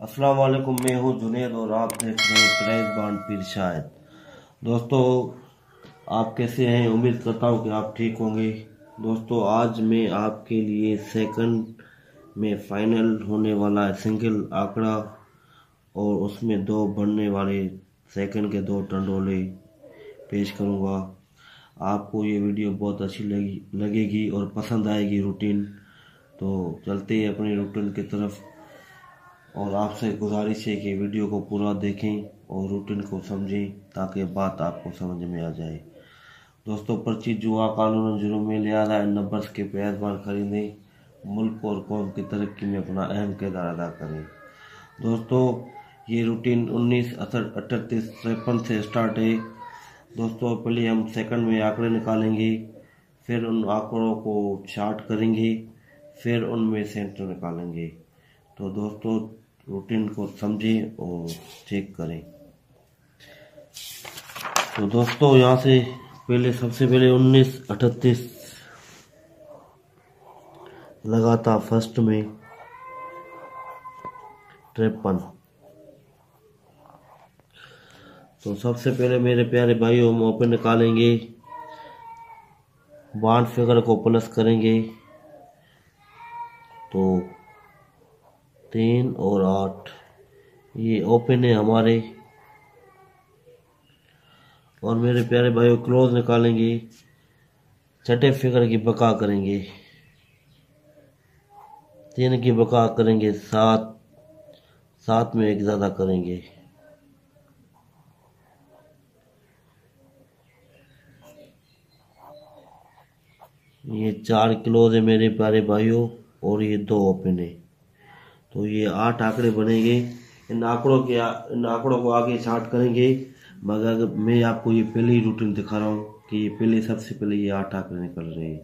अस्सलाम वालेकुम। मैं हूं जुनेद और आप देख रहे हैं प्राइज बांड पीर शायद। दोस्तों, आप कैसे हैं? उम्मीद करता हूं कि आप ठीक होंगे। दोस्तों, आज मैं आपके लिए सेकंड में फाइनल होने वाला सिंगल आंकड़ा और उसमें दो बढ़ने वाले सेकंड के दो टंडोले पेश करूंगा। आपको ये वीडियो बहुत अच्छी लगेगी और पसंद आएगी रूटीन। तो चलते हैं अपनी रूटीन की तरफ, और आपसे गुजारिश है कि वीडियो को पूरा देखें और रूटीन को समझें ताकि बात आपको समझ में आ जाए। दोस्तों, पर्ची जुआ कानून जुर्म में ले आ रहा है। नंबर्स के पैदावार खरीदें, मुल्क और कौम की तरक्की में अपना अहम किरदार अदा करें। दोस्तों, ये रूटीन 1938 से स्टार्ट है। दोस्तों, पहले हम सेकंड में आंकड़े निकालेंगे, फिर उन आंकड़ों को चार्ट करेंगे, फिर उनमें सेंटर निकालेंगे। तो दोस्तों, रूटीन को समझें और चेक करें। तो दोस्तों, यहाँ से सबसे पहले 1938 लगा था फर्स्ट में 53। तो सबसे पहले मेरे प्यारे भाइयों, हम ओपन निकालेंगे, बॉन्ड फिगर को प्लस करेंगे तो 3 और 8 ये ओपन है हमारे। और मेरे प्यारे भाइयों, क्लोज निकालेंगे, छठे फिगर की बका करेंगे, 3 की बका करेंगे, 7 में एक ज्यादा करेंगे। ये 4 क्लोज है मेरे प्यारे भाइयों और ये 2 ओपन है। तो ये 8 आंकड़े बनेंगे। इन आंकड़ों को आगे चार्ट करेंगे, मगर मैं आपको ये पहले ही रूटीन दिखा रहा हूँ कि ये पहले सबसे पहले ये 8 आंकड़े निकल रहे हैं।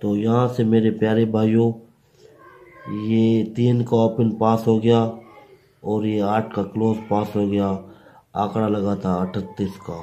तो यहाँ से मेरे प्यारे भाइयों, ये 3 का ओपन पास हो गया और ये 8 का क्लोज पास हो गया। आंकड़ा लगा था 38 का,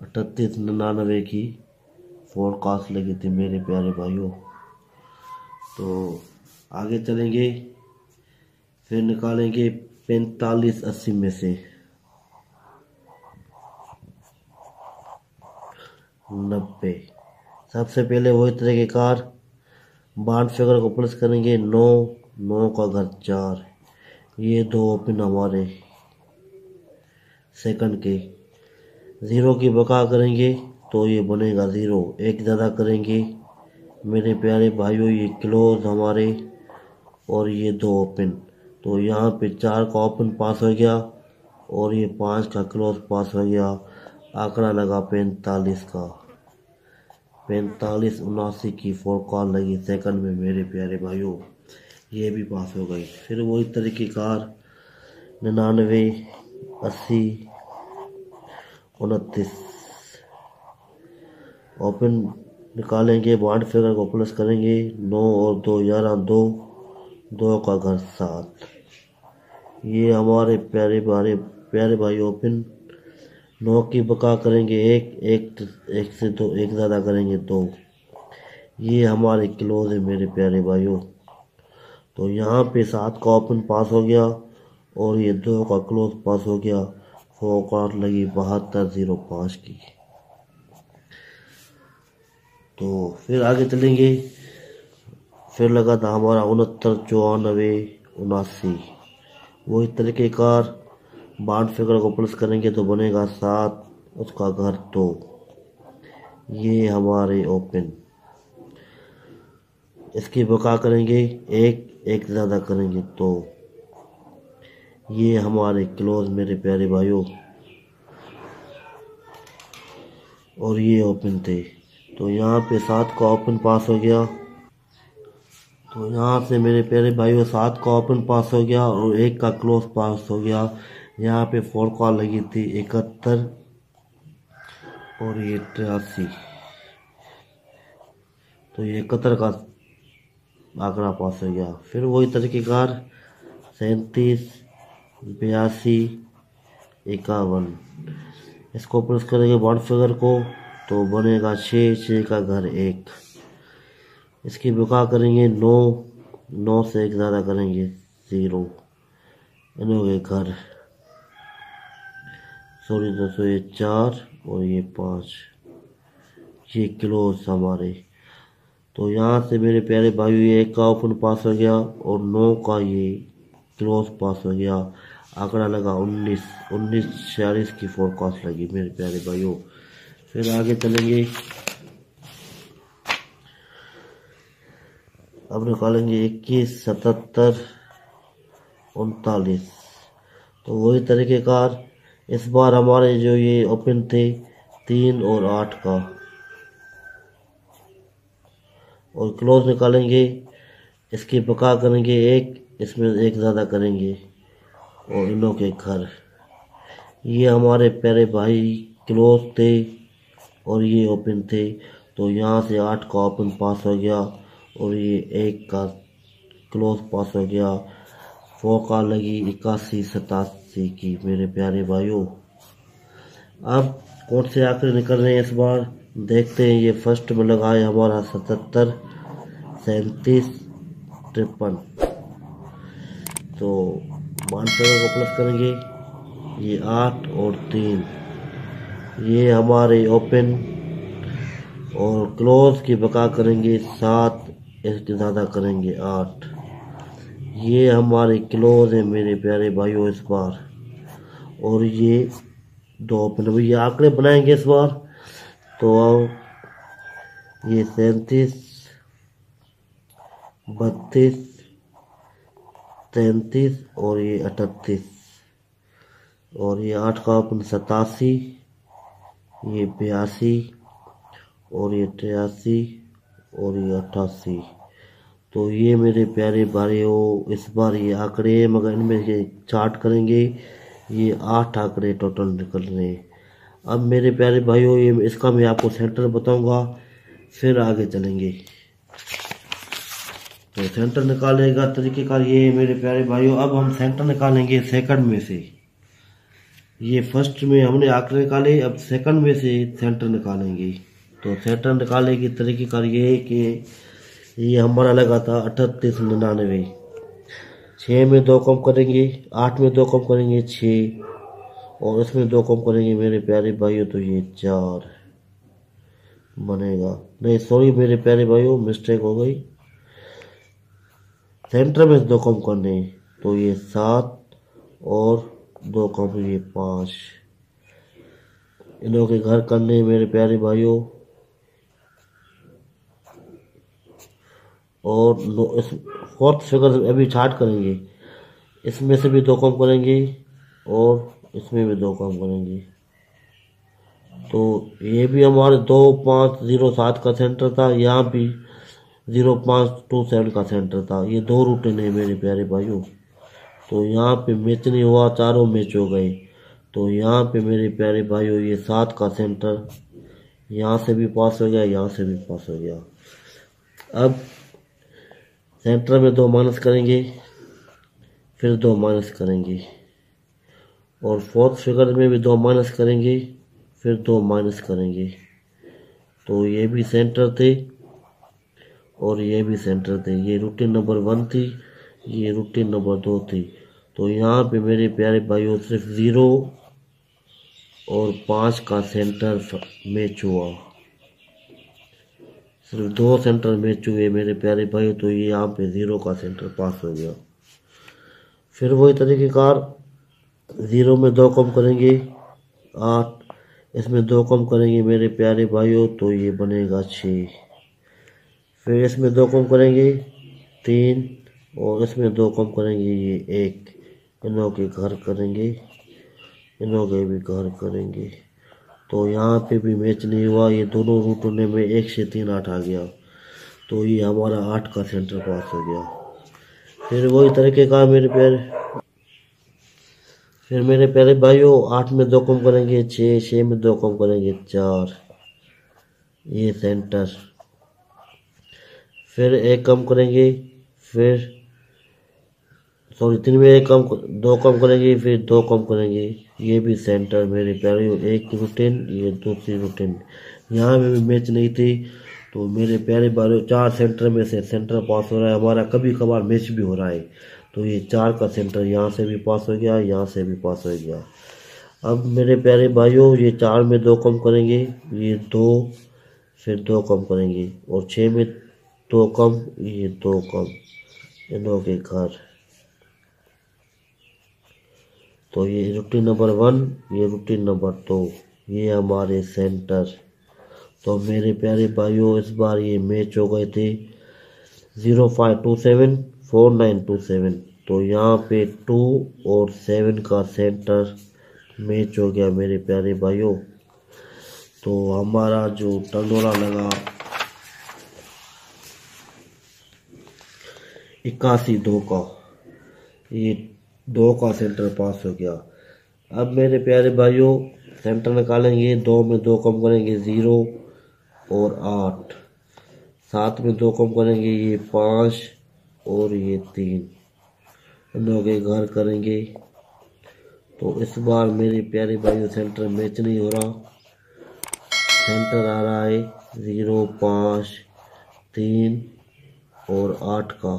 3899 की फोरकास्ट लगी थी मेरे प्यारे भाइयों। तो आगे चलेंगे, फिर निकालेंगे 4580 में से 90। सबसे पहले वही तरीकेकार, बॉन्ड फिगर को प्लस करेंगे, 9 का घर 4, ये 2 ओपन हमारे सेकंड के। 0 की बका करेंगे तो ये बनेगा 0, एक ज़्यादा करेंगे मेरे प्यारे भाइयों, ये क्लोज हमारे और ये 2 ओपन। तो यहाँ पे 4 का ओपन पास हो गया और ये 5 का क्लोज पास हो गया। आंकड़ा लगा 45 का, 4579 की फोरकास्ट लगी सेकंड में मेरे प्यारे भाइयों, ये भी पास हो गई। फिर वही तरीकेकार 99 80 29 ओपन निकालेंगे, बॉन्ड फिगर को प्लस करेंगे, 9 और 2 11, 2 का घर 7, ये हमारे प्यारे भाई ओपन। 9 की बका करेंगे, एक से 2 एक ज़्यादा करेंगे 2, ये हमारे क्लोज है मेरे प्यारे भाइयों। तो यहाँ पे 7 का ओपन पास हो गया और ये 2 का क्लोज पास हो गया। फोरकास्ट लगी 7205 की। तो फिर आगे चलेंगे, फिर लगा था हमारा 69 94 79, वही तरीकेकार, बॉन्ड फिगर को प्लस करेंगे तो बनेगा 7, उसका घर 2, ये हमारे ओपन। इसकी बका करेंगे, एक ज़्यादा करेंगे तो ये हमारे क्लोज मेरे प्यारे भाइयों, और ये ओपन थे। तो यहाँ पे 7 का ओपन पास हो गया। तो यहाँ से मेरे प्यारे भाइयों 7 का ओपन पास हो गया और 1 का क्लोज पास हो गया। यहाँ पे फोरकास्ट लगी थी 71 और ये 83। तो ये 71 का आंकड़ा पास हो गया। फिर वही तरीकेकार 37 82 51, इसको प्लस करेंगे बॉन्ड फिगर को तो बनेगा 6 का घर 1। इसकी बका करेंगे, 9 से एक ज़्यादा करेंगे 0 इन के घर। सॉरी दोस्तों, ये 4 और ये 5, ये क्लोज हमारे। तो यहाँ से मेरे प्यारे भाई ये 1 का ओपन पास हो गया और 9 का ये क्लोज पास हो गया। आंकड़ा लगा 19, 1946 की फोरकास्ट लगी मेरे प्यारे भाइयों। फिर आगे चलेंगे, अब निकालेंगे 21, 77, 39। तो वही तरीकेकार इस बार हमारे जो ये ओपन थे 3 और 8 का, और क्लोज निकालेंगे। इसकी बका करेंगे 1, इसमें 1 ज़्यादा करेंगे और इनों के घर। ये हमारे प्यारे भाई क्लोज थे और ये ओपन थे। तो यहाँ से 8 का ओपन पास हो गया और ये 1 का क्लोज पास हो गया। फोका लगी 81, 87 की मेरे प्यारे भाइयों। अब कौन से आंकड़े निकल रहे हैं इस बार देखते हैं। ये फर्स्ट में लगा है हमारा 77, 37, 53। तो मानसगर को प्लस करेंगे, ये 8 और 3, ये हमारे ओपन, और क्लोज की बका करेंगे 7, इसके ज़्यादा करेंगे 8। ये हमारे क्लोज है मेरे प्यारे भाइयों इस बार, और ये 2 ओपन। ये आंकड़े बनाएंगे इस बार। तो ये 37, 32, 33 और ये 38, और ये 8 का ओपन 87, ये 82 और ये 83 और ये 88। तो ये मेरे प्यारे भाइयों इस बार ये आंकड़े, मगर इनमें ये चार्ट करेंगे, ये 8 आंकड़े टोटल निकल रहे हैं। अब मेरे प्यारे भाइयों ये इसका मैं आपको सेंटर बताऊंगा, फिर आगे चलेंगे। तो सेंटर निकालेगा तरीकेकार ये मेरे प्यारे भाइयों। अब हम सेंटर निकालेंगे सेकंड में से। ये फर्स्ट में हमने आंकड़े निकाले, अब सेकंड में से सेंटर निकालेंगे। तो सेंटर निकालने की तरीकेकार ये है कि ये हमारा लगा था 38, 99। 6 में 2 कम करेंगे, 8 में 2 कम करेंगे 6, और इसमें 2 कम करेंगे मेरे प्यारे भाइयों, तो ये 4 बनेगा। नहीं सॉरी मेरे प्यारे भाइयों, मिस्टेक हो गई। सेंटर में 2 कम करने, तो ये 7 और 2 कम ये 5। इनों के घर करने मेरे प्यारे भाइयों, और इस फोर्थ फिगर अभी चार्ट करेंगे। इसमें से भी 2 कम करेंगे और इसमें भी 2 कम करेंगे। तो ये भी हमारे 2507 का सेंटर था, यहाँ भी 0527 का सेंटर था। ये 2 रूटीन है मेरे प्यारे भाइयों। तो यहाँ पे मैच नहीं हुआ, चारों मैच हो गए। तो यहाँ पे मेरे प्यारे भाइयों ये 7 का सेंटर यहाँ से भी पास हो गया, यहाँ से भी पास हो गया। अब सेंटर में 2 माइनस करेंगे, फिर 2 माइनस करेंगे, और फोर्थ फिगर में भी 2 माइनस करेंगे, फिर 2 माइनस करेंगे। तो ये भी सेंटर थे और ये भी सेंटर थे। ये रूटीन नंबर 1 थी, ये रूटीन नंबर 2 थी। तो यहाँ पे मेरे प्यारे भाइयों सिर्फ 0 और 5 का सेंटर मैच हुआ, सिर्फ 2 सेंटर मैच हुए मेरे प्यारे भाइयों। तो ये यहाँ पे 0 का सेंटर पास हो गया। फिर वही तरीकेकार 0 में 2 कम करेंगे 8, इसमें 2 कम करेंगे मेरे प्यारे भाइयों, तो ये बनेगा 6। फिर इसमें 2 कम करेंगे 3, और इसमें 2 कम करेंगे ये 1। इनों के घर करेंगे, इनों के भी घर करेंगे। तो यहाँ पे भी मैच नहीं हुआ, ये दोनों रूटों में 1 से 3 8 आ गया। तो ये हमारा 8 का सेंटर पास हो गया। फिर वही तरीके का मेरे प्यारे भाइयों 8 में 2 कम करेंगे 6, 6 में 2 कम करेंगे 4, ये सेंटर। फिर 1 कम करेंगे, फिर सॉरी 3 में 2 कम करेंगे, फिर 2 कम करेंगे, ये भी सेंटर मेरे प्यारे। 1 रूटीन, ये दूसरी रूटीन। यहाँ में भी मैच नहीं थी। तो मेरे प्यारे भाइयों 4 सेंटर में से सेंटर पास हो रहा है हमारा, कभी कभार मैच भी हो रहा है। तो ये 4 का सेंटर यहाँ से भी पास हो गया, यहाँ से भी पास हो गया। अब मेरे प्यारे भाइयों, ये 4 में 2 कम करेंगे, ये 2, फिर 2 कम करेंगे, और 6 में 2 कम, ये 2 कम, इनों के घर। तो ये रूटीन नंबर 1, ये रूटीन नंबर 2, ये हमारे सेंटर। तो मेरे प्यारे भाइयों, इस बार ये मैच हो गए थे 0527 4927। तो यहाँ पे 2 और 7 का सेंटर मैच हो गया मेरे प्यारे भाइयों। तो हमारा जो टंडोला लगा 81 2 का, ये 2 का सेंटर पास हो गया। अब मेरे प्यारे भाइयों, सेंटर निकालेंगे, 2 में 2 कम करेंगे, 0 और 8, 7 में 2 कम करेंगे, ये 5 और ये 3, इन के घर करेंगे। तो इस बार मेरे प्यारे भाइयों सेंटर मैच नहीं हो रहा, सेंटर आ रहा है 0 5 3 और 8 का।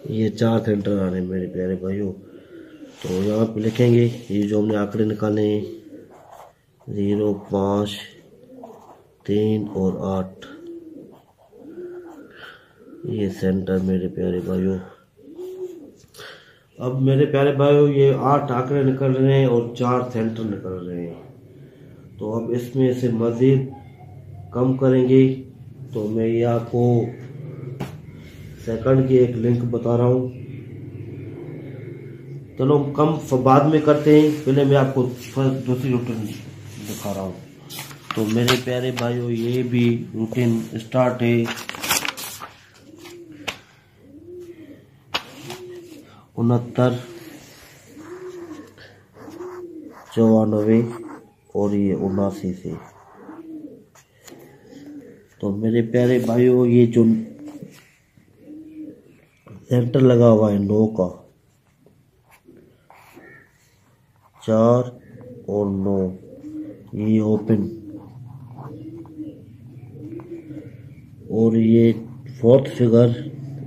ये 4 सेंटर आ रहे हैं मेरे प्यारे भाइयों। तो यहाँ पे लिखेंगे ये जो हमने आंकड़े निकाले हैं 0 5 3 और 8, ये सेंटर मेरे प्यारे भाइयों। अब मेरे प्यारे भाइयों, ये 8 आंकड़े निकल रहे हैं और 4 सेंटर निकल रहे हैं। तो अब इसमें से मज़ीद कम करेंगे। तो मैं ये आपको सेकंड की एक लिंक बता रहा हूँ। चलो कम बाद में करते हैं, पहले मैं आपको दूसरी रूटीन दिखा रहा हूँ। तो मेरे प्यारे भाइयों, ये भी रूटीन स्टार्ट है 69 94 और ये 79 से। तो मेरे प्यारे भाइयों, ये जो सेंटर लगा हुआ है 9 का, 4 और 9, ये ओपन, और ये 4th फिगर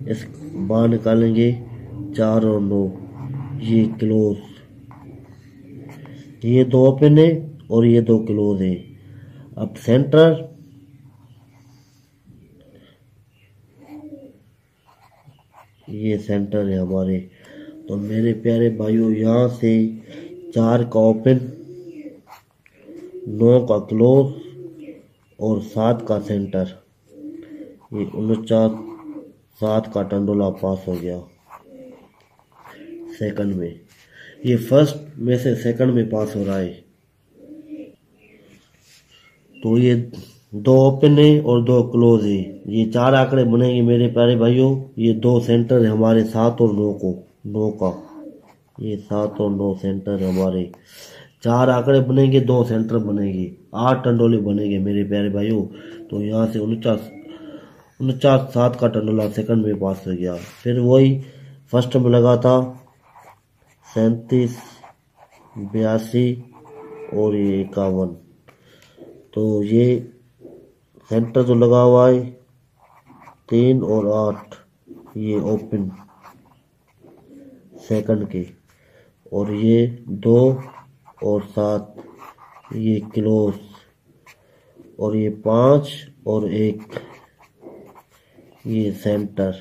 इस बाहर निकालेंगे 4 और 9, ये क्लोज, ये 2 ओपन है और ये 2 क्लोज है। अब सेंटर ये सेंटर है हमारे। तो मेरे प्यारे भाइयों, यहाँ से 4 का ओपन, 9 का क्लोज और 7 का सेंटर, ये 49 7 का टंडोला पास हो गया सेकंड में। ये फर्स्ट में से सेकंड में पास हो रहा है। तो ये 2 ओपन है और 2 क्लोज है। ये 4 आंकड़े बनेंगे मेरे प्यारे भाइयों। ये 2 सेंटर है हमारे 7 और 9 का, ये 7 और 9 सेंटर हमारे। 4 आंकड़े बनेंगे, 2 सेंटर बनेंगे, 8 टंडोले बनेंगे मेरे प्यारे भाइयों। तो यहाँ से 49 7 का टंडोला सेकंड में पास हो गया। फिर वही फर्स्ट में लगा था 37 82 और ये 51। तो ये सेंटर जो लगा हुआ है 3 और 8, ये ओपन सेकंड के, और ये 2 और 7 ये क्लोज, और ये 5 और 1 ये सेंटर।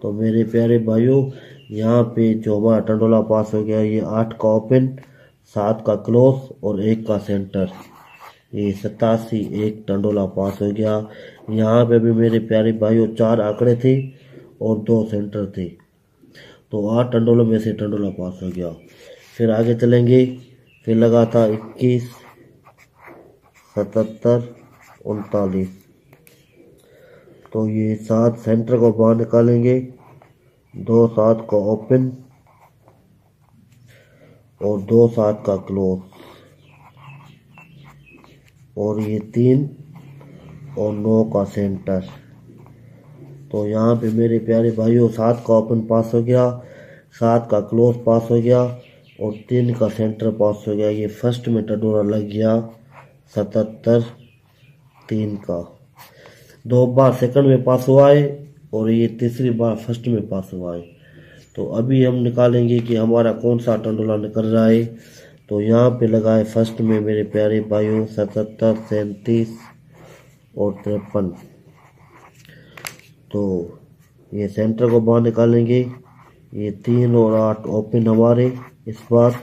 तो मेरे प्यारे भाइयों, यहाँ पे जो हमारा टंडोला पास हो गया, ये 8 का ओपन, 7 का क्लोज और 1 का सेंटर, ये 87 1 टंडोला पास हो गया। यहाँ पे भी मेरे प्यारे भाइयों 4 आंकड़े थे और 2 सेंटर थे। तो 8 टंडोलों में से टंडोला पास हो गया। फिर आगे चलेंगे। फिर लगा था 21 77 39। तो ये 7 सेंटर को बाहर निकालेंगे, 2 7 का ओपन और 2 7 का क्लोज, और ये 3 और 9 का सेंटर। तो यहाँ पे मेरे प्यारे भाइयों 7 का ओपन पास हो गया, 7 का क्लोज पास हो गया और 3 का सेंटर पास हो गया। ये फर्स्ट में टंडोला लग गया 77 3 का। 2 बार सेकंड में पास हुआ है और ये तीसरी बार फर्स्ट में पास हुआ है। तो अभी हम निकालेंगे कि हमारा कौन सा टंडोला निकल रहा है। तो यहाँ पे लगा है फर्स्ट में मेरे प्यारे भाइयों 77, 37 और 53। तो ये सेंटर को बाहर निकालेंगे। ये 3 और 8 ओपन हमारे इस बार,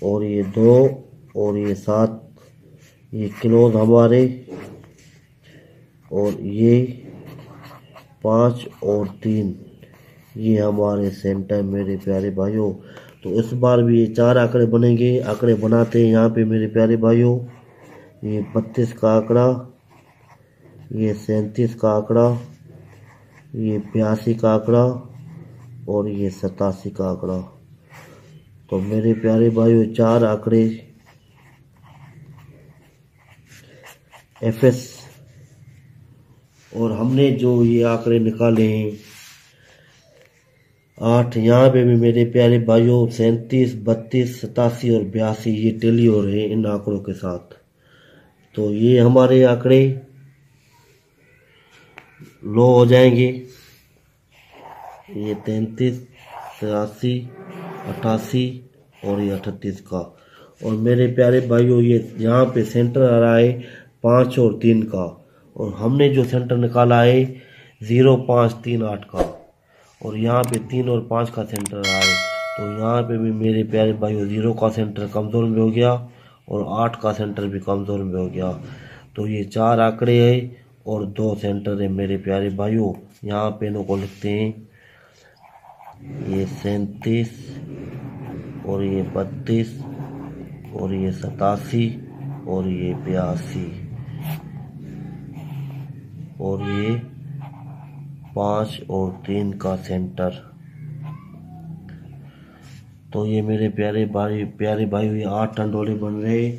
और ये 2 और ये 7 ये क्लोज हमारे, और ये 5 और 3 ये हमारे सेंटर मेरे प्यारे भाइयों। तो इस बार भी ये 4 आंकड़े बनेंगे। आंकड़े बनाते हैं यहाँ पे मेरे प्यारे भाइयों। ये 32 का आंकड़ा, ये 37 का आंकड़ा, ये 82 का आंकड़ा और ये 87 का आंकड़ा। तो मेरे प्यारे भाइयों 4 आंकड़े एफएस, और हमने जो ये आंकड़े निकाले हैं 8, यहाँ पे भी मेरे प्यारे भाइयों 37, 32, 87 और 82 ये टेली हो रहे हैं इन आंकड़ों के साथ। तो ये हमारे आंकड़े लो हो जाएंगे। ये 33, 83, 88 और ये 38 का। और मेरे प्यारे भाइयों ये यहाँ पे सेंटर आ रहा है 5 और 3 का, और हमने जो सेंटर निकाला है 0, 5, 3, 8 का, और यहाँ पे 3 और 5 का सेंटर आ रहा है। तो यहाँ पे भी मेरे प्यारे भाइयों 0 का सेंटर कमज़ोर में हो गया और 8 का सेंटर भी कमज़ोर में हो गया। तो ये 4 आंकड़े हैं और 2 सेंटर है मेरे प्यारे भाइयों। यहाँ पे इनको को लिखते हैं, ये 37 और ये 32 और ये 87 और ये 82 और ये 5 और 3 का सेंटर। तो ये मेरे प्यारे भाई ये 8 टंडोले बन रहे।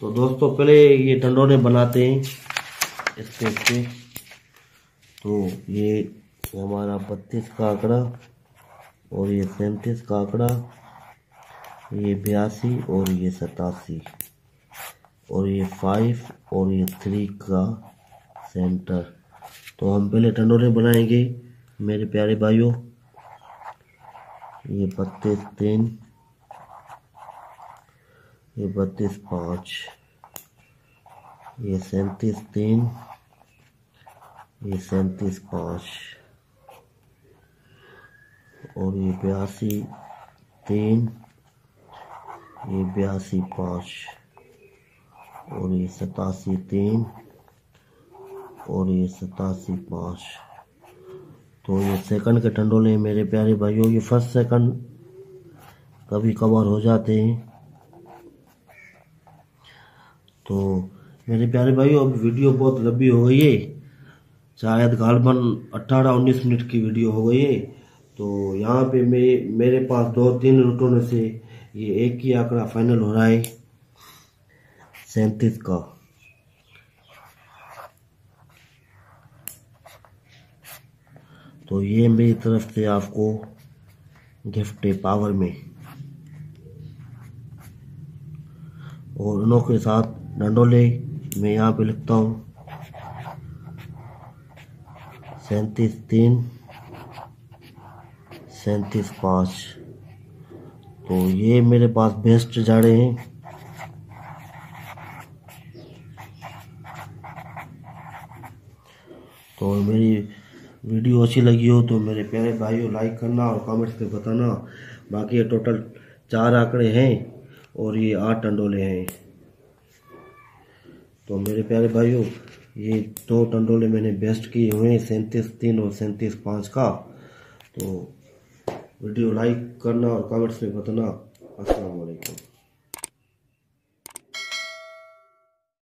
तो दोस्तों पहले ये टंडोले बनाते हैं इस पेज पे। तो ये हमारा 32 का आंकड़ा और ये 37 का आंकड़ा, ये 82 और ये 87 और ये 5 और ये 3 का सेंटर। तो हम पहले टंडोले बनाएंगे मेरे प्यारे भाइयों। ये 32, 3, ये 32, 5, ये 37, 3, ये 37, 5 और ये 82, 3, ये 82, 5 और ये 87, 3 और ये 87, 5। तो ये सेकंड के टंडोले हैं मेरे प्यारे भाइयों। ये फर्स्ट सेकंड कभी कभार हो जाते हैं। तो मेरे प्यारे भाइयों अब वीडियो बहुत लंबी हो गई है, शायद गालबन 18-19 मिनट की वीडियो हो गई है। तो यहाँ पे मेरे पास 2-3 रूटों में से ये एक ही आंकड़ा फाइनल हो रहा है 37 का। तो ये मेरी तरफ से आपको गिफ्ट है पावर में, और उनों के साथ डंडोले मैं यहाँ पे लिखता हूँ 37, 3, 37, 5। तो ये मेरे पास बेस्ट जाड़े हैं। तो मेरी वीडियो अच्छी लगी हो तो मेरे प्यारे भाइयों लाइक करना और कमेंट्स पे बताना। बाकी ये टोटल 4 आंकड़े हैं और ये 8 टंडोले हैं। तो मेरे प्यारे भाइयों ये 2 टंडोले मैंने बेस्ट किए हुए हैं 37, 3 और 37, 5 का। तो वीडियो लाइक करना और कमेंट्स में बताना। अस्सलाम वालेकुम।